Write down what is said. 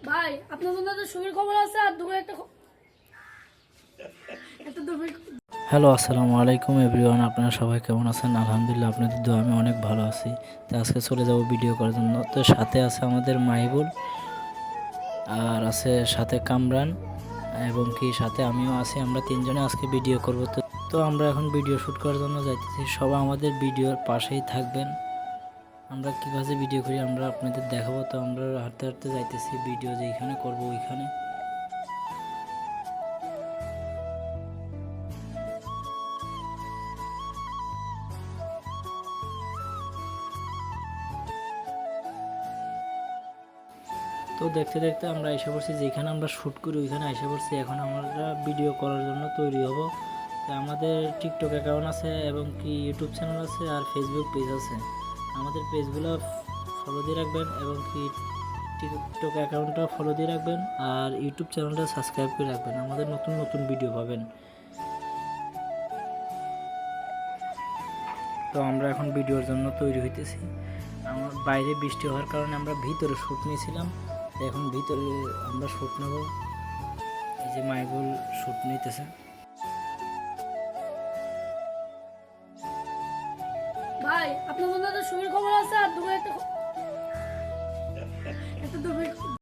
ভাই আপনার জন্য তো সুখের খবর আছে আর দুপুরে একটা দুপুরে হ্যালো, আসসালামু আলাইকুম এভরিওয়ান। আপনারা সবাই কেমন আছেন? আলহামদুলিল্লাহ, আপনাদের দোয়া আমি অনেক ভালো আছি। তো আজকে চলে যাব ভিডিও করার জন্য। তো সাথে আছে আমাদের মাহিবুল, আর আছে সাথে কামরান, এবং কি সাথে আমিও আছি। আমরা তিনজনে আজকে ভিডিও করব। তো আমরা এখন ভিডিও শ্যুট করার জন্য যাইতেছি। সবাই আমাদের ভিডিওর পাশেই থাকবেন। আমরা কীভাবে ভিডিও করি আমরা আপনাদের দেখাবো। তো আমরা হাঁটতে হাঁটতে যাইতেছি, ভিডিও যেখানে করব ওইখানে। তো দেখতে দেখতে আমরা এসে পড়ছি যেখানে আমরা শ্যুট করি, ওইখানে এসে পড়ছি। এখন আমরা ভিডিও করার জন্য তৈরি হব। তো আমাদের টিকটক অ্যাকাউন্ট আছে এবং কি ইউটিউব চ্যানেল আছে আর ফেসবুক পেজ আছে। আমাদের পেজগুলো ফলো দিয়ে রাখবেন এবং কি টিকটক অ্যাকাউন্টটা ফলো দিয়ে রাখবেন আর ইউটিউব চ্যানেলটা সাবস্ক্রাইব করে রাখবেন। আমাদের নতুন নতুন ভিডিও পাবেন। তো আমরা এখন ভিডিওর জন্য তৈরি হইতেছি। আমার বাইরে বৃষ্টি হওয়ার কারণে আমরা ভিতরে শ্যুট নিয়েছিলাম। এখন ভিতরে আমরা শ্যুট নেব। এই যে মাইবুল শ্যুট নিতেছে। ভাই আপনার জন্য তো সুখের খবর আছে আর দুপুরে একটা দুপুরে